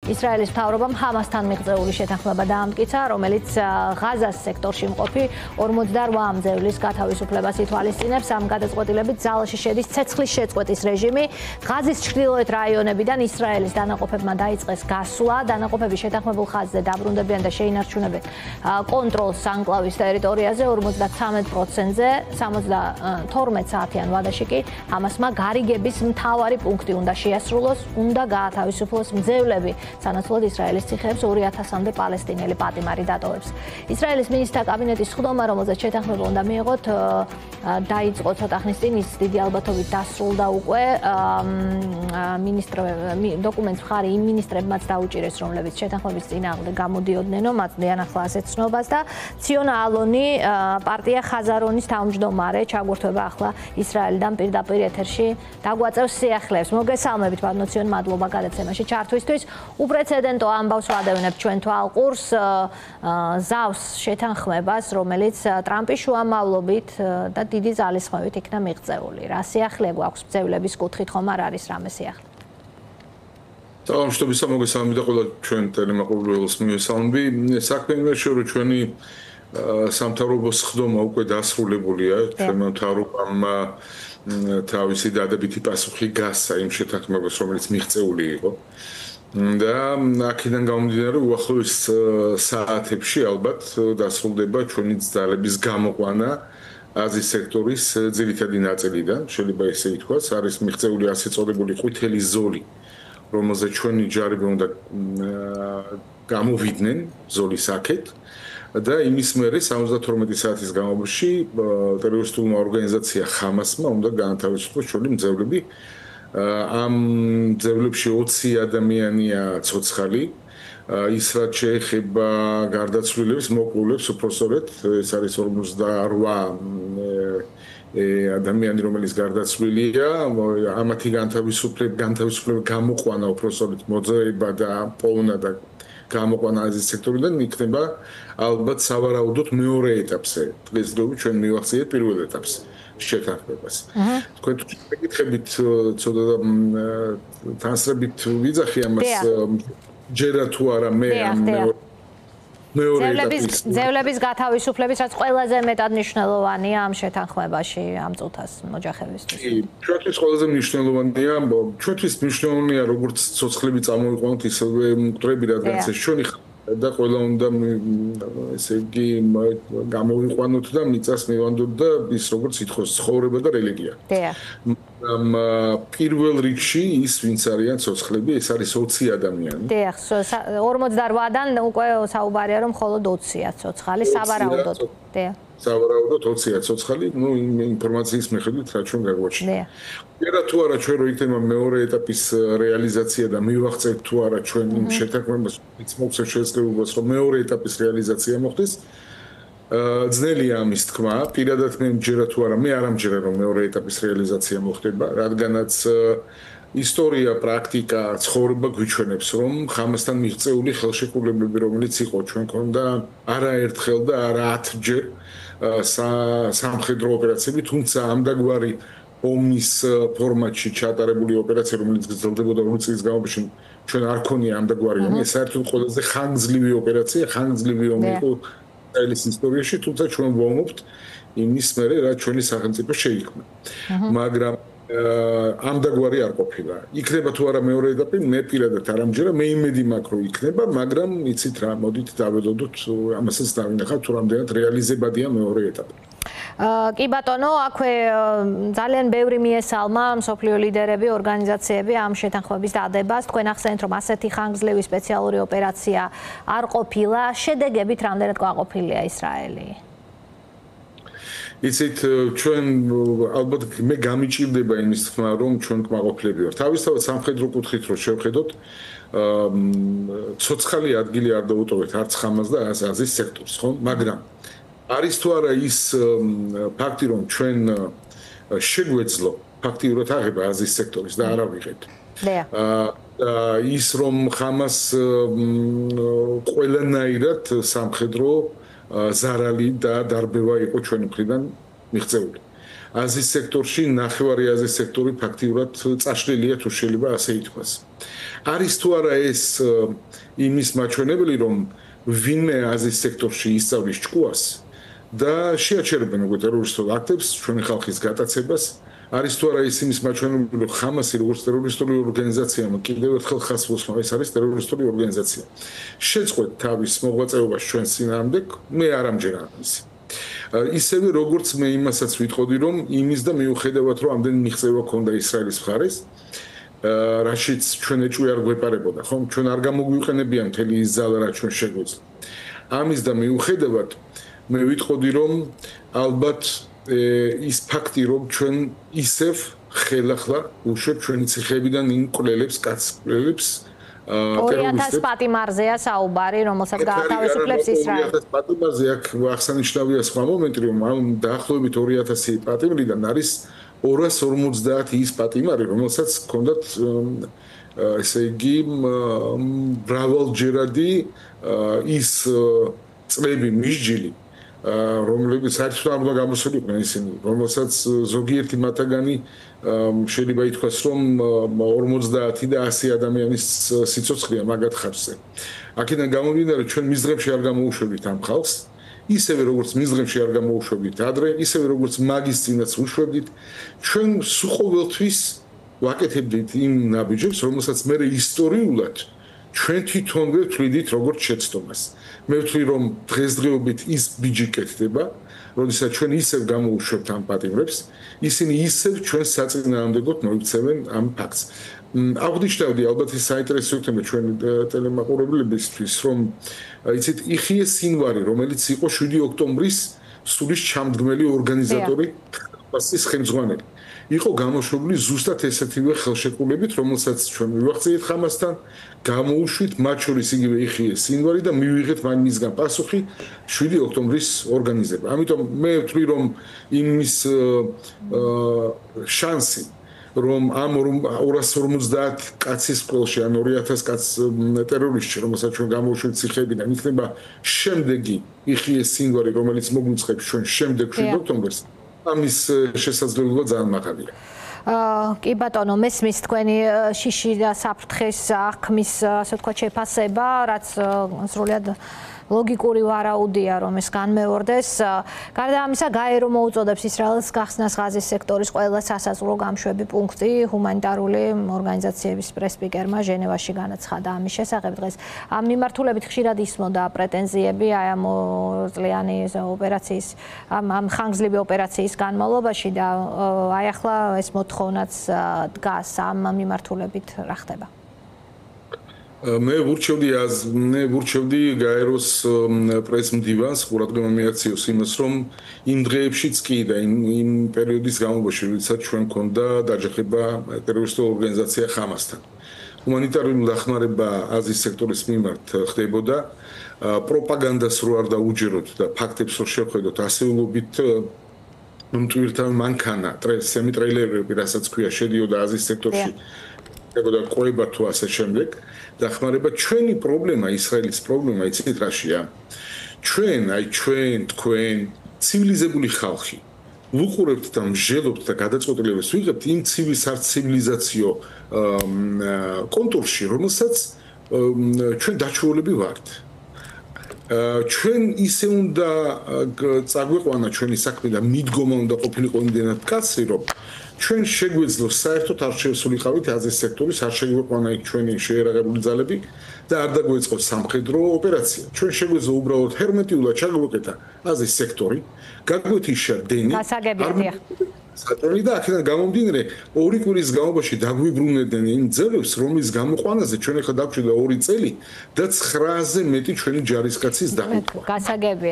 ისრაელის მთავრობამ ჰამასთან მიღწეული შეთანხმება დაამტკიცა, რომელიც ღაზას სექტორში მყოფი 48 მძევლის გათავისუფლებას ითვალისწინებს. ამ გადაწყვეტილებით ძალაში შედის ცეცხლის შეწყვეტის რეჟიმი. ღაზის ჩრდილოეთ რაიონებიდან ისრაელის დანაყოფებმა დაიწყეს გასვლა. დანაყოფები შეთანხმებულ ხაზზე დაბრუნდებიან და შეინარჩუნებენ კონტროლს ანკლავის ტერიტორიაზე 53%-ზე, 72 საათიან ვადაში კი ჰამასმა გარიგების მთავარი პუნქტი უნდა შეასრულოს, უნდა გაათავისუფლოს მძევლები, სანაცვლოდ ისრაელის ციხეებს 2000-მდე პალესტინელი პატიმარი დატოვებს. ისრაელის მინისტრთა კაბინეტის სხდომა, რომელზეც შეთანხმება უნდა მიიღოთ, დაიწყო ცოტა ხნის წინ, ის დიდი ალბათობით დასრულდა უკვე. დოკუმენტს მხარი იმ მინისტრებმაც დაუჭირეს, რომლებიც შეთანხმების წინააღმდეგ გამოდიოდნენ, მაწვდიან ახლა ასეთ ცნობას და ციონ ალონი, პარტია ხაზარონის თავმჯდომარე, ჩაგვერთვება ახლა ისრაელიდან პირდაპირ ეთერში დაგვაწევს სიახლეებს. მოგესალმებით, ბატონო ციონ, მადლობა გადაცემაში ჩართვისთვის. უპრეცედენტო ამბავს ვადევნებთ ჩვენ თვალყურს ზავს შეთანხმებას, რომელიც ტრამპის შუამავლობით და დიდი ძალისხმევით იქნა მიღწეული. რა სიახლე გვაქვს მძევლების კუთხით, ხომ არ არის რამე სიახლე? Salam, მოგესალმებით და ყველა ჩვენ ტელემაყურებელს მივესალმები. საქმე იმაშია, რომ ჩვენი სამთავრობო სხდომა უკვე დასრულებულია. ჩვენმა მთავრობამ თავისი დადებითი პასუხი გასცა იმ შეთანხმებას, რომელიც მიღწეული იყო. და აქედან გამომდინარე, უახლოეს საათებში ალბათ დასრულდება ჩვენი ძალების გამოყვანა აზიის სექტორის ძირითადი ნაწილიდან, შეიძლება ესე ითქვას, არის მიღწეული ასე წოდებული ყვითელი ზოლი. რომელზეც ჩვენი ჯარები უნდა გამოვიდნენ ზოლის აქეთ და იმის მერე 72 საათის განმავლობაში ტერორისტულმა ორგანიზაცია ხამასმა უნდა გაანთავისუფლოს ჩვენი მძევლები. ამ მძევლებში 20 ადამიანია ცოცხალი. ის რაც შეეხება გარდაცვლილებს, მოკლულებს, უпроსორეთ, ეს არის 48 ადამიანი, რომელიც გარდაცვლილია, ამათი განთავისუფლება გამოყვანა უпроსორეთ მოძრაობა და პოვნა და გამოყვანა აზიის სექტორიდან იქნება ალბათ სავარაუდოდ მეორე ეტაპზე. დღესდღეობით ჩვენ მივახციეთ პირველ ეტაპს შეთანხმებას. თქვენ თუ შეგიძლიათ ცოტა თანსრებით ვიძახი ამას ჯერა თუ არა მე ძევლების გათავისუფლების რაც ყველაზე მეტად მნიშვნელოვანია ამ შეთანხმებაში ამ წუთას ოჯახებისთვის. ჩვენთვის ყველაზე მნიშვნელოვანია, ჩვენთვის მნიშვნელოვანია როგორც ცოცხლები წამოვიყვანოთ, ისევე მკვდრები, რადგან ეს ჩვენი და ყველა უნდა ესე იგი გამოვიყვანოთ და მიწას მივანდოთ და ის როგორც ითხოვს ცხოვრება და რელიგია. პირველ რიგში ის ვინც არიან ცოცხლები, ეს არის 20 ადამიანი. 48-დან უკვე საუბარია რომ მხოლოდ 20-ია ცოცხალი სავარაუდოდ. სავარაუდოდ 20-ია ცოცხალი, ინფორმაციის მიხედვით რაც ჩვენ გაგვაჩნია. და თუ არა ჩვენ რო იქნება მეორე ეტაპის რეალიზაცია და მივახცევთ თუ არა ჩვენ იმ შეთანხმებას, ის მოგცემ შესაძლებლობას რომ მეორე ეტაპის რეალიზაცია მოხდეს. ძნელია ამის თქმა, პირადად მე მჯერა თუ არა, მე არ ამჯერა რომ მეორე ეტაპის რეალიზაცია მოხდება, რადგანაც ისტორია, პრაქტიკა, ცხოვრება გვიჩვენებს, რომ ხამასთან მიღწეული ხელშეკრულებები, რომელიც იყო ჩვენ ქონდა არაერთხელ და არა 10-ჯერ სამხედრო ოპერაციები, თუმცა ამდაგვარი ომის ფორმატში ჩატარებული ოპერაცია, რომელიც გრძელდებოდა 20 წლის განმავლობაში, ჩვენ არ ქონია ამდაგვარი ომი, ეს საერთოდ ყველაზე ხანგრძლივი ოპერაცია, ხანგრძლივი ომი იყო ისრაელის ისტორიაში, თუმცა ჩვენ ვამბობთ იმის მერე, რაც ჩვენი სახელმწიფო შეიქმნა. მაგრამ ამდაგვარი არ ყოფილა. იქნება თუ არა მეორე ეტაპი, მე პირადად არ ამჯერა, მე იმედი მაქვს რომ იქნება, მაგრამ იცით რა, მოდით დავედოდოთ, ამასაც დავინახავთ, თუ რამდენად რეალიზებადია მეორე ეტაპი. კი ბატონო, აქვე ძალიან ბევრი მიესალმა მსოფლიო ლიდერები, ორგანიზაციები ამ შეთანხმების დადებას. თქვენ ახსენეთ, რომ ასეთი ხანგრძლივი სპეციალური ოპერაცია არ ყოფილა, შედეგებით რამდენად კმაყოფილია ისრაელი? იცით, ჩვენ ალბათ მე გამიჭირდება იმის თქმა, რომ ჩვენ კმაყოფილები ვართ. თავისთავად სამხედრო კუთხით რო შევხედოთ, ცოცხალი ადგილი არ დაუტოვეთ არც ხამას და აზიის სექტორს, ხო? მაგრამ არის თუ არა ის ფაქტი, რომ ჩვენ შეგვეძლო ფაქტიურად აღება აზიის სექტორის და არ ავიღეთ. ის რომ ხამას ყველანაირად სამხედრო ზარალი და დარბევა იყო ჩვენი მხრიდან მიღწეული. აზიის სექტორში ნახევარი აზიის სექტორი ფაქტიურად წაშლილია თუ შეიძლება ასე ითქვას. არის თუ არა ეს იმის მაჩვენებელი რომ ვინმე აზიის სექტორში ისწავლის ჭკუას და შეაჩერებენ უკვე ტერორისტულ აქტებს ჩვენი ხალხის გატაცებას არის თუ არა ის იმის მაჩვენებელი რომ ხამასი როგორც ტერორისტული ორგანიზაცია კიდევ ერთხელ ხაზს უსმენს ეს არის ტერორისტული ორგანიზაცია შეწყვეტ თავის მოღვაწეობას ჩვენს წინააღმდეგ მე არ ამჯერა ამისი ისევე როგორც მე იმასაც ვიტყოდი რომ იმის და მიუხედავად რომ ამდენი მიღწევა ქონდა ისრაელის მხარეს რაშიც ჩვენ ეჭვი არ გვეპარებოდა ხომ ჩვენ არ გამოგვიყენებიან მთელი ის ძალა რაც ჩვენ შეგვეძლო ამის და მიუხედავად მე ვიტყოდი რომ ალბათ ის ფაქტი რომ ჩვენ ისევ ხელახლა უშვებ ჩვენი ციხეებიდან იმ კვლელებს კაცკვლელებს 2000 პატიმარზეა საუბარი რომელსაც გაათავისუფლებს ისრაელი 2000 პატიმარზე აქ აღსანიშნავია სხვა მომენტი რომ ამ დაახლოებით 2000 პატიმრიდან არის 250 ის პატიმარი რომელსაც ჰქონდათ ესე იგი მრავალჯერადი ის წლები მსჯილი რომლებიც საერთოდ არ უნდა გამოსულიყვნენ ისინი რომელსაც ზოგიერთი მათგანი შეიძლება ითქვას რომ 50 და 100 ადამიანის სიცოცხლეა მაგათ ხარჯზე აქედან გამომდინარე ჩვენ მის დღეებში არ გამოუშვებით ამ ხალხს ისევე როგორც მის დღეებში არ გამოუშვებით ადრე ისევე როგორც მაგის წინაც უშვებდით ჩვენ სულ ვაკეთებდით იმ ნაბიჯებს რომელსაც მე ისტორიულად ჩვენ თვითონვე ვთვლიდით როგორც შეცდომას მე ვთვლი რომ დღესდღეობით ის ბიჯი კეთდება როდესაც ჩვენ ისევ გამოუშვებთ ამ პატიმრებს ისინი ისევ ჩვენ საწინააღმდეგოდ მოიქცევენ ამ ფაქტს აღნიშნავდი ალბათ ის საინტერესო იქნება ჩვენ ტელემაყურებლებისთვის რომ იცით იხიე სინვარი რომელიც იყო 7 ოქტომბრის სულის ჩამდგმელი ორგანიზატორი პასის ხელმძღვანელი იყო გამოშვებული ზუსტად ესეთივე ხელშეკრულებით რომელსაც ჩვენ მივახციეთ ხამასთან გამოუშვით მათ შორის იგივე იხიე სინვარი და მივიღეთ მისგან პასუხი 7 ოქტომბრის ორგანიზება ამიტომ მე ვთვლი რომ იმის შანსი რომ ამ 250 კაცის ყველში ან 2000 კაც ტერორისტი რომელსაც ჩვენ გამოუშვით ციხეებიდან იქნება შემდეგი იხიე სინვარი რომელიც მოგვიწყებს ჩვენ შემდეგ 7 ოქტომბერს ამის შესაძლებლობა ძალიან მაღალია. კი ბატონო, მესმის თქვენი შიში და საფრთხის აღქმის ასე ვთქვათ შეფასება, რაც სრულად ლოგიკური ვარაუდია რომ ეს განმეორდეს. გარდა ამისა, გაერო მოუწოდებს ისრაელს გახსნას ღაზის სექტორის ყველა სასაზღვრო გამშვები პუნქტი ჰუმანიტარული ორგანიზაციების პრესპიკერმა ჟენევაში განაცხადა ამის შესახებ დღეს. ამ მიმართულებით ხშირად ისმოდა პრეტენზიები აი ამ წლიანი ოპერაციის ამ ხანგრძლივი ოპერაციის განმავლობაში და აი ახლა ეს მოთხოვნაც დგას ამ მიმართულებით რა ხდება? მე ვურჩევდი გაეროს პრეს-მდივანს ყურადღება მიაქციოს იმას რომ იმ დღეებშიც კი და იმ პერიოდის განმავლობაში როდესაც ჩვენ ქონდა დაჯახება ტერორისტულ ორგანიზაცია ხამასთან ჰუმანიტარული დახმარება აზიის სექტორის მიმართ ხდებოდა პროპაგანდას რო არ დაუჯეროთ და ფაქტებს რო შევხედოთ ასეულობით მტვირთან მანქანა სემი ტრეილერები რასაც ქვია შედიოდა აზიის სექტორში ხდებოდა ყובה თუ ასე შემდეგ დახმარება ჩვენი პრობლემა ისრაელის პრობლემა იცით რაშია ჩვენ თქვენ ცივილიზებული ხალხი ვუყურებთ და მსჯელობთ და გადაწყვეტილებას ვიღებთ იმ ცივილიზაციო კონტურში რომელსაც ჩვენ დაჩვეულები ვართ ჩვენ ისე უნდა წაგვიყვანა ჩვენი საქმე და მიდგომა უნდა ყოფილიყო იმდენად კაცრი რომ ჩვენ შეგვეძლოს საერთოდ არ შევსულიყავით აზიის სექტორის არ შეგვიყვანა იქ ჩვენი შეერაღებული ძალები და არ დაგვეწყოთ სამხედრო ოპერაცია ჩვენ შეგვეძლო უბრალოდ ჰერმეტიულად ჩაგვეკეთა აზიის სექტორი გაგვეთიშა დენი საჭორი და აქედან გამომდინარე 2 კვირის განმავლობაში დაგვიბრუნებდნენ იმ ძელებს რომლის გამოყვანაზე ჩვენ ახლა დაგვჭირდა 2 წელი და 9-ზე მეტი ჩვენი ჯარისკაცის დაყიდვა გასაგებია